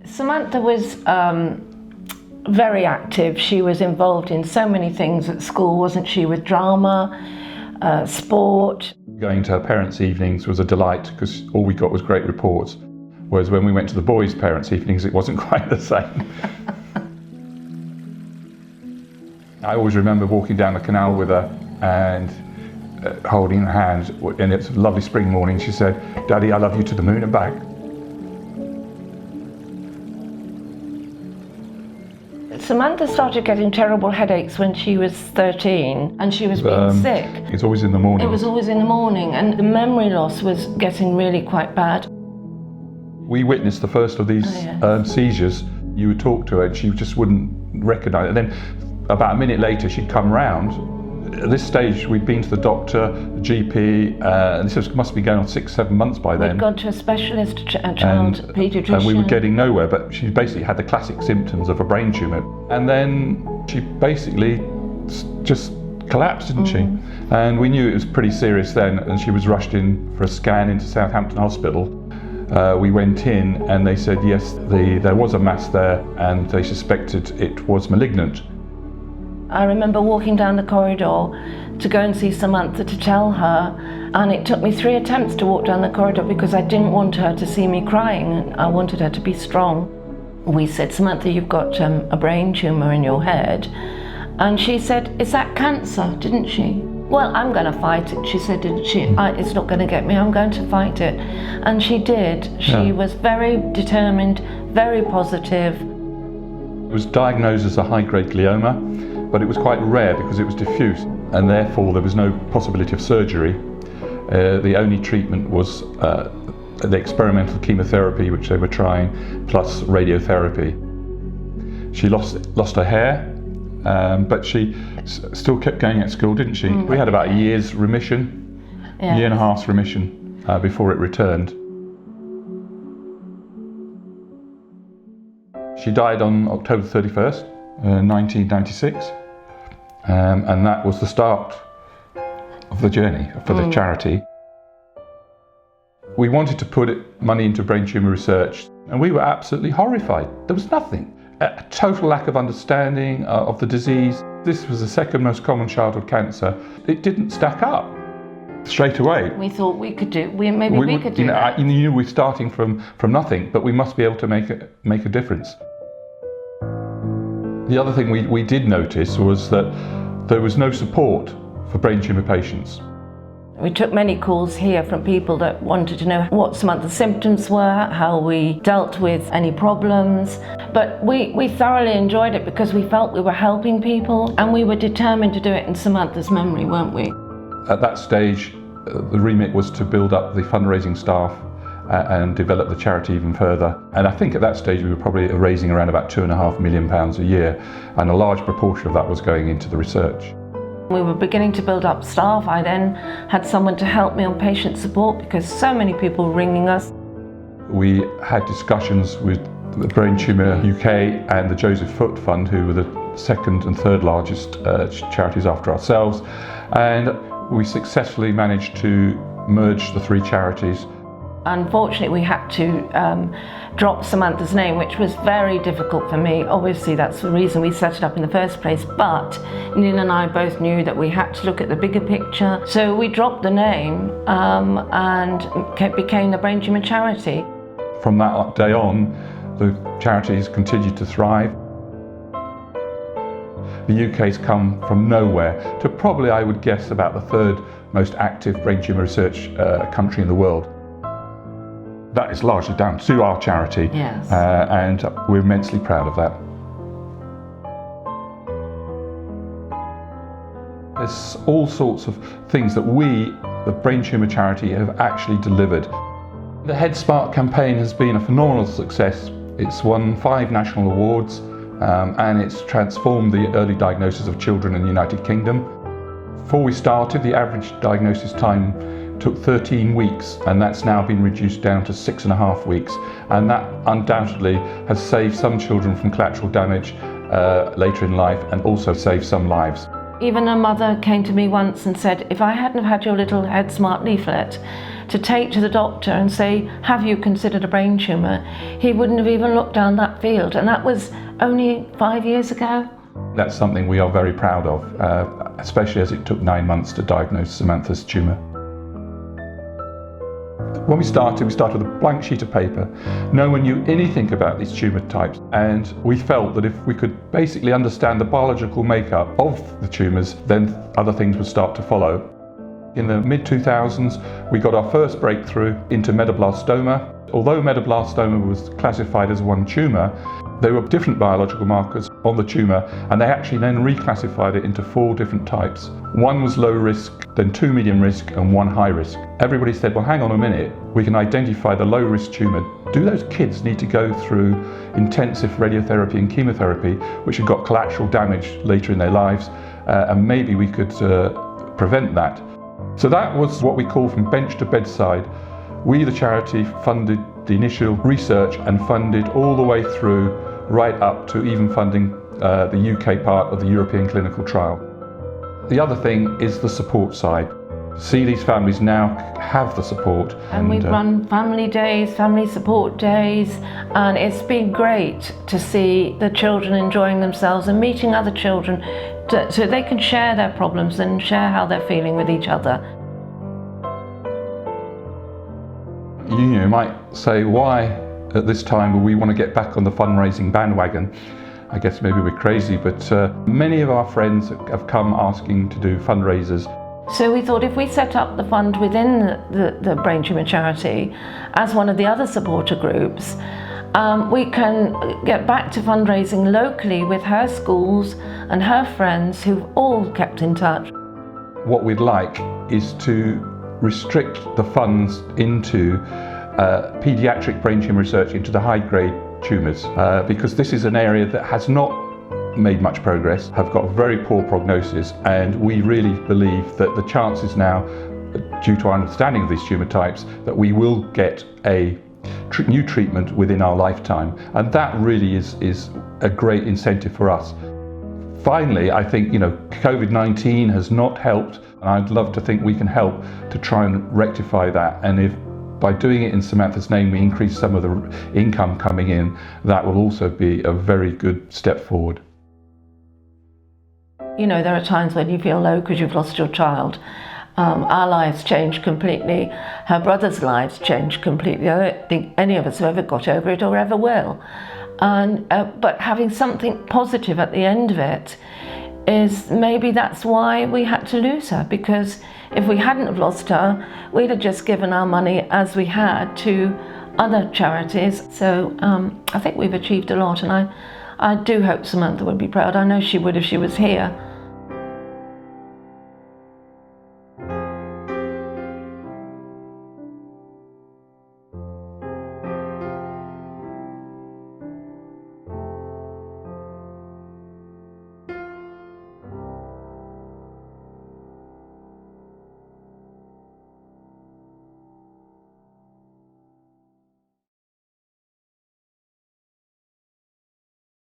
Samantha was very active. She was involved in so many things at school, wasn't she, with drama, sport. Going to her parents' evenings was a delight because all we got was great reports, whereas when we went to the boys' parents' evenings it wasn't quite the same. I always remember walking down the canal with her and holding her hand, and it's a lovely spring morning. She said, "Daddy, I love you to the moon and back." Samantha started getting terrible headaches when she was 13 and she was being sick. It's always in the morning. It was always in the morning, and the memory loss was getting really quite bad. We witnessed the first of these seizures. You would talk to her and she just wouldn't recognise it. And then about a minute later she'd come round. At this stage we'd been to the doctor, the GP, and this must be going on 6-7 months by then. We'd gone to a specialist, a child paediatrician. And we were getting nowhere, but she basically had the classic symptoms of a brain tumour. And then she basically just collapsed, didn't she? And we knew it was pretty serious then, and she was rushed in for a scan into Southampton Hospital. We went in and they said yes, there was a mass there and they suspected it was malignant. I remember walking down the corridor to go and see Samantha to tell her, and it took me 3 attempts to walk down the corridor because I didn't want her to see me crying. I wanted her to be strong. We said, "Samantha, you've got a brain tumour in your head." And she said, "Is that cancer?" didn't she? "Well, I'm going to fight it," she said, didn't she? "It's not going to get me, I'm going to fight it." And she did. She was very determined, very positive. It was diagnosed as a high-grade glioma, but it was quite rare because it was diffuse, and therefore there was no possibility of surgery. The only treatment was the experimental chemotherapy which they were trying, plus radiotherapy. She lost her hair, but she still kept going at school, didn't she? We had about a year's remission, year and a half's remission before it returned. She died on October 31st, 1996, and that was the start of the journey for the charity. We wanted to put money into brain tumour research, and we were absolutely horrified. There was nothing. A total lack of understanding of the disease. This was the second most common childhood cancer. It didn't stack up straight away. We thought we could do, maybe we could do that. You knew we were starting from nothing, but we must be able to make a difference. The other thing we did notice was that there was no support for brain tumour patients. We took many calls here from people that wanted to know what some of the symptoms were, how we dealt with any problems. But we thoroughly enjoyed it because we felt we were helping people, and we were determined to do it in Samantha's memory, weren't we? At that stage, the remit was to build up the fundraising staff and develop the charity even further. And I think at that stage we were probably raising around about £2.5 million a year, and a large proportion of that was going into the research. We were beginning to build up staff. I then had someone to help me on patient support because so many people were ringing us. We had discussions with the Brain Tumour UK and the Joseph Foote Fund, who were the second and third largest charities after ourselves, and we successfully managed to merge the 3 charities. Unfortunately, we had to drop Samantha's name, which was very difficult for me. Obviously, that's the reason we set it up in the first place, but Neil and I both knew that we had to look at the bigger picture. So we dropped the name and became the Brain Tumour Charity. From that day on, the charities continued to thrive. The UK's come from nowhere to probably, I would guess, about the 3rd most active brain tumour research country in the world. That is largely down to our charity, and we're immensely proud of that. There's all sorts of things that we, the Brain Tumour Charity, have actually delivered. The Head Smart campaign has been a phenomenal success. It's won 5 national awards, and it's transformed the early diagnosis of children in the United Kingdom. Before we started, the average diagnosis time took 13 weeks, and that's now been reduced down to 6.5 weeks, and that undoubtedly has saved some children from collateral damage later in life, and also saved some lives. Even a mother came to me once and said, "If I hadn't have had your little Head Smart leaflet, to take to the doctor and say, have you considered a brain tumour, he wouldn't have even looked down that field, and that was only 5 years ago. That's something we are very proud of, especially as it took 9 months to diagnose Samantha's tumour. When we started with a blank sheet of paper. No one knew anything about these tumour types, and we felt that if we could basically understand the biological makeup of the tumours, then other things would start to follow. In the mid-2000s, we got our first breakthrough into metablastoma. Although metablastoma was classified as one tumour, there were different biological markers on the tumour, and they actually then reclassified it into 4 different types. One was low risk, then 2 medium risk, and 1 high risk. Everybody said, well, hang on a minute, we can identify the low risk tumour. Do those kids need to go through intensive radiotherapy and chemotherapy, which have got collateral damage later in their lives, and maybe we could prevent that. So that was what we call from bench to bedside. We, the charity, funded the initial research and funded all the way through, right up to even funding the UK part of the European clinical trial. The other thing is the support side. See, these families now have the support. And we've run family days, family support days, and it's been great to see the children enjoying themselves and meeting other children so they can share their problems and share how they're feeling with each other. You might say, why at this time would we want to get back on the fundraising bandwagon? I guess maybe we're crazy, but many of our friends have come asking to do fundraisers. So we thought if we set up the fund within the Brain Tumour charity as one of the other supporter groups, we can get back to fundraising locally with her schools and her friends who've all kept in touch. What we'd like is to restrict the funds into paediatric brain tumour research, into the high-grade tumours, because this is an area that has not made much progress, have got very poor prognosis, and we really believe that the chances now, due to our understanding of these tumour types, that we will get a new treatment within our lifetime, and that really is a great incentive for us. Finally, I think COVID-19 has not helped, and I'd love to think we can help to try and rectify that. And if by doing it in Samantha's name we increase some of the income coming in, that will also be a very good step forward. There are times when you feel low because you've lost your child. Our lives changed completely. Her brother's lives changed completely. I don't think any of us have ever got over it or ever will. But having something positive at the end of it is maybe that's why we had to lose her, because if we hadn't have lost her, we'd have just given our money as we had to other charities. So I think we've achieved a lot, and I do hope Samantha would be proud. I know she would if she was here.